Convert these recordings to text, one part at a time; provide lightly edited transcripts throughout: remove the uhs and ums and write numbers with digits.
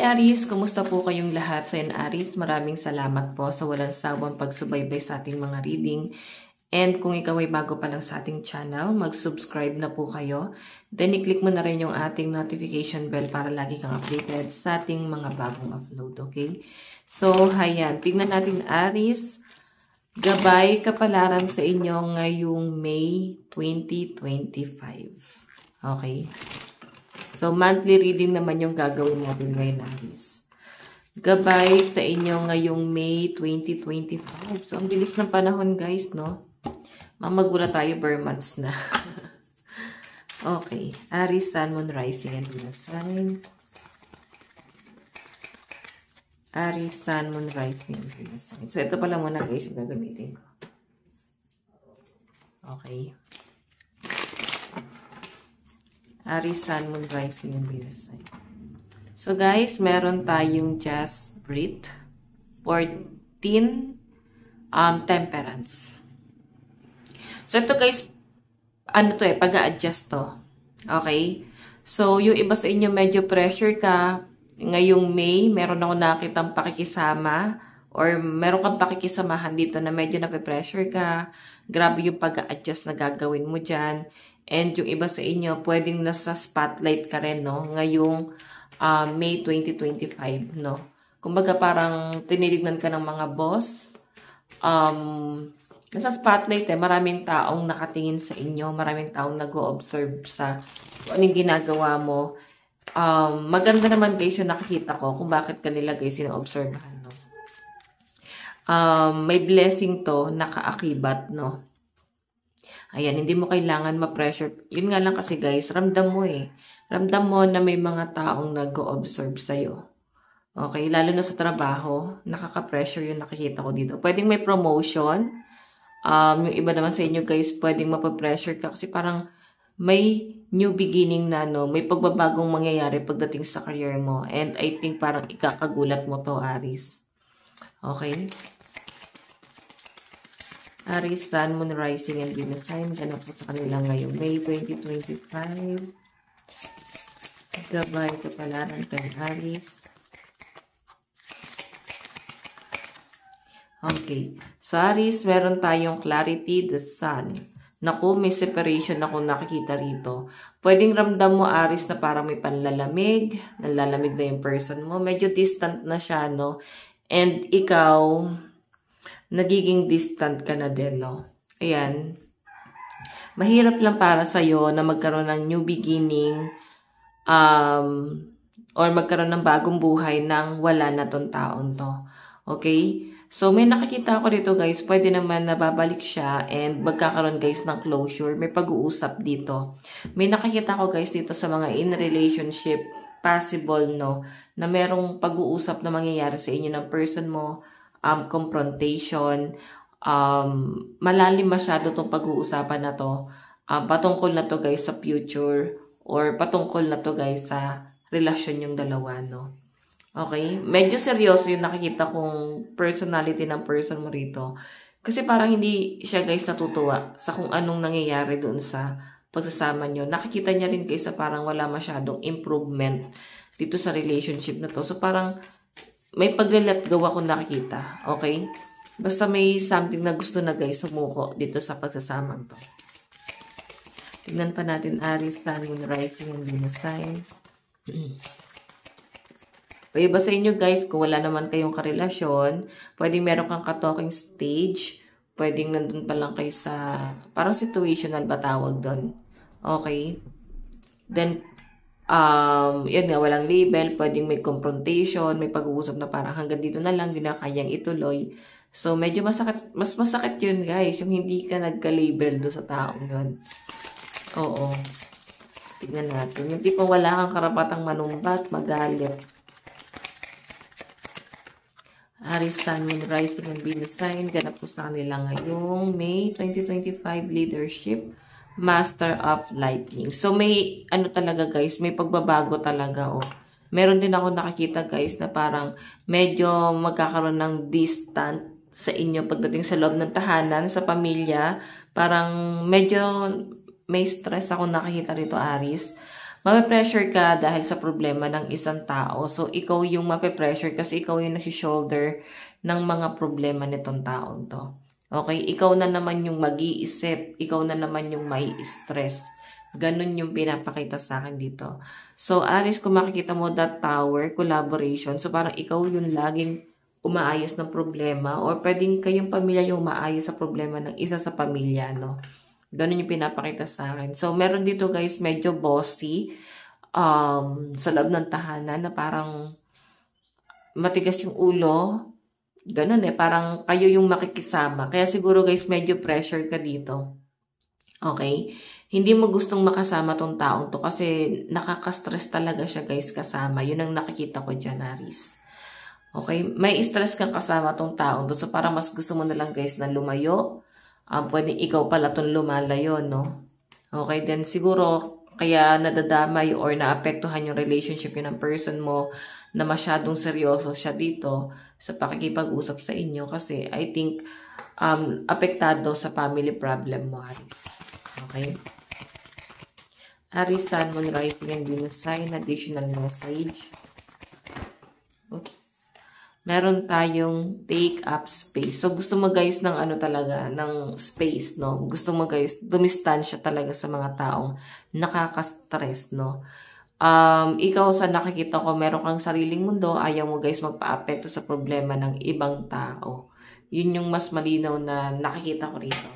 Aries, kumusta po kayong lahat? So yan Aries, maraming salamat po sa walang sawang pagsubaybay sa ating mga reading. And kung ikaw ay bago pa lang sa ating channel, mag-subscribe na po kayo. Then i-click mo na rin yung ating notification bell para lagi kang updated sa ating mga bagong upload, okay? So hayan, tingnan natin Aries. Gabay kapalaran sa inyo ngayong May 2025. Okay? So, monthly reading naman yung gagawin natin ngayon, Aries. Gabay sa inyo ngayong May 2025. So, ang bilis ng panahon, guys, no? Mamagula tayo, bare months na. Okay. Aries, Sun, Moon, Rising, and Venus sign. Aries, Sun, Moon, Rising, and Venus sign. So, ito pala muna, guys, yung gagamitin ko. Okay. Aries, Sun, Moon, Rising, and Venus sign. So, guys, meron tayong Just Breathe. 14 Temperance. So, ito, guys, ano to pag-a-adjust to. Okay? So, yung iba sa inyo medyo pressure ka. Ngayong May, meron ako nakitang pakikisama or meron kang pakikisamahan dito na medyo nape-pressure ka. Grabe yung pag-a-adjust na gagawin mo dyan. And yung iba sa inyo, pwedeng nasa spotlight ka rin, no? Ngayong May 2025, no? Kumbaga parang tinitignan ka ng mga boss. Nasa spotlight maraming taong nakatingin sa inyo, maraming taong nag-o-observe sa kung anong ginagawa mo. Maganda naman guys yung nakikita ko kung bakit kanila guys sino-observehan, no? May blessing to, nakaakibat, no? Ayan, hindi mo kailangan ma-pressure. Yun nga lang kasi guys, ramdam mo Ramdam mo na may mga taong nag-o-observe sa'yo. Okay, lalo na sa trabaho, nakaka-pressure yung nakikita ko dito. Pwedeng may promotion. Yung iba naman sa inyo guys, pwedeng mapapressure ka kasi parang may new beginning na, no? May pagbabagong mangyayari pagdating sa career mo. And I think parang ikakagulat mo to, Aries. Okay? Aries, Sun, Moon, Rising, and Venus sign. Ganap po sa kanila ngayong May 2025. Gabay kapalaran kay Aries. Okay. So, Aries, meron tayong clarity, the Sun. Naku, may separation ako nakikita rito. Pwedeng ramdam mo, Aries, na parang may panlalamig. Nalalamig na yung person mo. Medyo distant na siya, no? And ikaw, nagiging distant ka na din, no? Ayan. Mahirap lang para sa'yo na magkaroon ng new beginning or magkaroon ng bagong buhay nang wala na tong taon to. Okay? So, may nakikita ako dito, guys. Pwede naman nababalik siya and magkakaroon, guys, ng closure. May pag-uusap dito. May nakikita ko, guys, dito sa mga in relationship, possible, no? Na merong pag-uusap na mangyayari sa inyo ng person mo, confrontation, malalim masyado itong pag-uusapan na to. Patungkol na to guys sa future or patungkol na to guys sa relasyon yung dalawa, no? Okay? Medyo seryoso yung nakikita kong personality ng person mo rito. Kasi parang hindi siya guys natutuwa sa kung anong nangyayari doon sa pagsasama nyo. Nakikita niya rin guys na parang wala masyadong improvement dito sa relationship na to. So parang may pag-let go ako nakikita. Okay? Basta may something na gusto na guys sumuko dito sa pagsasamang to. Tignan pa natin Aries, Sun, Moon, Rising, and Venus sign. Kaya ba sa inyo guys, kung wala naman kayong karelasyon, pwedeng meron kang ka-talking stage, pwedeng nandun pa lang kayo sa, parang situational ba tawag doon. Okay? Then, yan nga, walang label, pwedeng may confrontation, may pag-uusap na parang hanggang dito na lang, di na kayang ituloy. So, medyo masakit, mas masakit yun guys, yung hindi ka nagka-label do sa taong yun. Oo. Tignan natin. Yung tipong wala kang karapatang manumbat, magalit. Aries, Sun, Moon, Rising, and Venus sign. Ganap po sa kanila ngayong May 2025 leadership. Master of Lightning. So, may, ano talaga guys, may pagbabago talaga, oh. Meron din ako nakikita guys na parang medyo magkakaroon ng distant sa inyo pagdating sa loob ng tahanan, sa pamilya. Parang medyo may stress ako nakikita rito, Aries. Mape-pressure ka dahil sa problema ng isang tao. So, ikaw yung mape-pressure kasi ikaw yung nasi-shoulder ng mga problema nitong taong to. Okay? Ikaw na naman yung mag-iisip. Ikaw na naman yung may stress. Ganun yung pinapakita sa akin dito. So, Aris, kung makikita mo that tower, collaboration. So, parang ikaw yung laging umaayos ng problema or pwedeng kayong pamilya yung umaayos sa problema ng isa sa pamilya, no? Ganun yung pinapakita sa akin. So, meron dito guys, medyo bossy sa loob ng tahanan na parang matigas yung ulo. Ganun parang kayo yung makikisama. Kaya siguro guys, medyo pressure ka dito. Okay? Hindi mo gustong makasama tong taong to kasi nakaka-stress talaga siya guys kasama. Yun ang nakikita ko dyan, Aris. Okay? May stress kang kasama tong taong to. So, parang mas gusto mo na lang guys na lumayo. Pwede ikaw pala itong lumalayo, no? Okay, then siguro kaya nadadamay or naapektuhan yung relationship yun ng person mo na masyadong seryoso siya dito sa pakikipag-usap sa inyo kasi I think apektado sa family problem mo, Aris. Okay? Aris, Sun, Moon, Rising, and Venus sign, additional message. Oops. Meron tayong take up space. So, gusto mo guys ng ano talaga, ng space, no? Gusto mo guys, dumistansya talaga sa mga taong nakaka-stress, no? Ikaw sa nakikita ko, meron kang sariling mundo, ayaw mo guys magpa-apekto sa problema ng ibang tao. Yun yung mas malinaw na nakikita ko rito.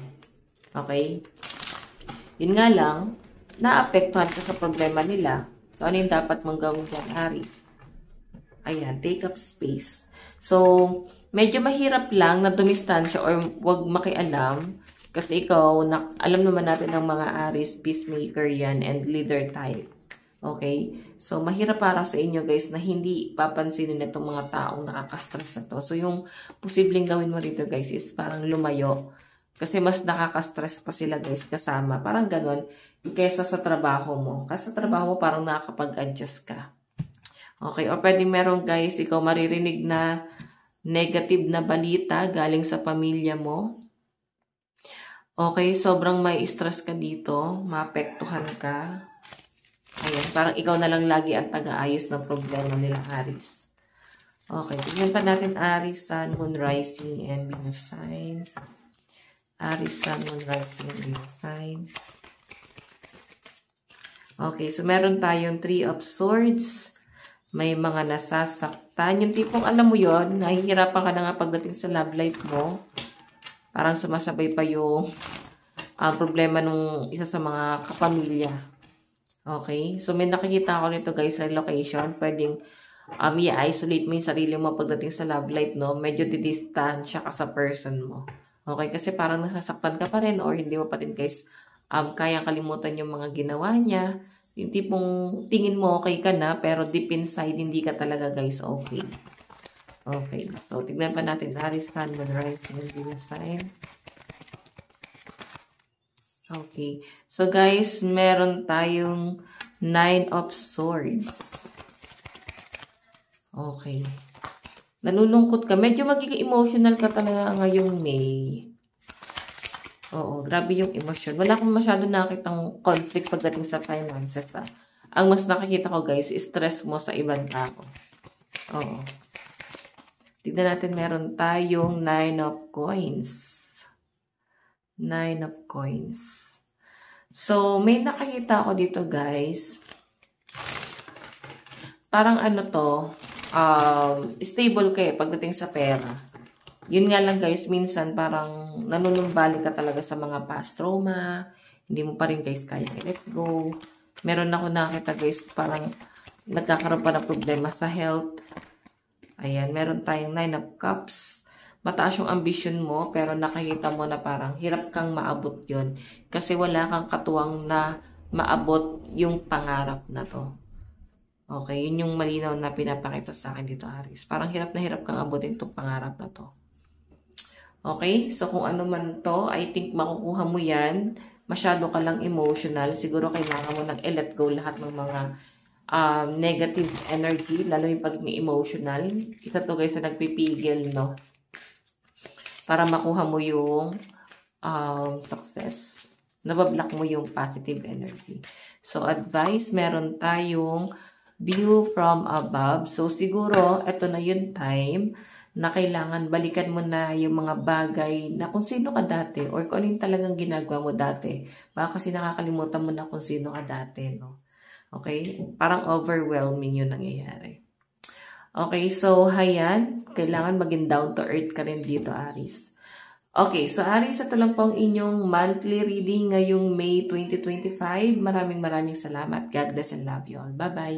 Okay? Yun nga lang, naapektuhan ka sa problema nila. So, ano yung dapat mong gawin dyan, Aris? Ayan, take up space. So, medyo mahirap lang na dumistansya or wag makialam kasi ikaw, alam naman natin ng mga Aries, peacemaker yan and leader type. Okay? So, mahirap para sa inyo guys na hindi papansinin itong mga taong nakaka-stress na to. So, yung posibleng gawin mo rito guys is parang lumayo kasi mas nakaka-stress pa sila guys kasama. Parang ganon kesa sa trabaho mo. Kasi sa trabaho mo parang nakakapag-adjust ka. Okay, o pwede meron guys, ikaw maririnig na negative na balita galing sa pamilya mo. Okay, sobrang may stress ka dito, maapektuhan ka. Ayan, parang ikaw na lang lagi ang taga-ayos ng problema nila, Aris. Okay, tignan pa natin Aris, Sun, Moon, Rising, and Venus sign. Aris, Sun, Moon, Rising, and Venus sign. Okay, so meron tayong 3 of Swords. May mga nasasaktan. Yung tipong alam mo yon, nahihirapan ka na nga pagdating sa love life mo. Parang sumasabay pa yung problema nung isa sa mga kapamilya. Okay? So, may nakikita ako nito guys sa location. Pwedeng i-isolate mo yung sarili mo pagdating sa love life, no? Medyo didistansya ka sa person mo. Okay? Kasi parang nasasaktan ka pa rin or hindi mo pa rin guys kayang kalimutan yung mga ginawa niya. Yung tipong tingin mo okay ka na, pero deep inside, hindi ka talaga guys okay. Okay. So, tignan pa natin. Aries, Sun, Moon, Rising, and Venus sign. Okay. So, guys, meron tayong 9 of Swords. Okay. Nalulungkot ka. Medyo magiging emotional ka talaga ngayong May. Oo, grabe yung emosyon. Wala akong masyado nakitang conflict pagdating sa finances. Ang mas nakikita ko guys, stress mo sa ibang tao. Oo. Tignan natin, meron tayong 9 of Coins. 9 of Coins. So, may nakikita ako dito guys. Parang ano to, stable kayo pagdating sa pera. Yun nga lang guys, minsan parang nanunumbalik ka talaga sa mga past trauma. Hindi mo pa rin guys kaya i-let go. Meron ako nakita guys, parang nagkakaroon pa ng problema sa health. Ayan, meron tayong 9 of Cups. Mataas yung ambition mo, pero nakikita mo na parang hirap kang maabot yun. Kasi wala kang katuwang na maabot yung pangarap na to. Okay, yun yung malinaw na pinapakita sa akin dito, Aries. Parang hirap na hirap kang abutin itong pangarap na to. Okay? So, kung ano man to, I think makukuha mo yan. Masyado ka lang emotional. Siguro kailangan mo nang i-let go lahat ng mga negative energy, lalo yung pag may emotional. Isa to guys na nagpipigil, no? Para makuha mo yung success. nabablock mo yung positive energy. So, advice, meron tayong view from above. So, siguro, ito na yung time na kailangan balikan mo na yung mga bagay na kung sino ka dati or kung ano yung talagang ginagawa mo dati. Baka kasi nakakalimutan mo na kung sino ka dati, no? Okay? Parang overwhelming yung nangyayari. Okay, so, hayan. Kailangan maging down to earth ka rin dito, Aries. Okay, so Aries, ito lang po ang inyong monthly reading ngayong May 2025. Maraming salamat. God bless and love you all. Bye-bye.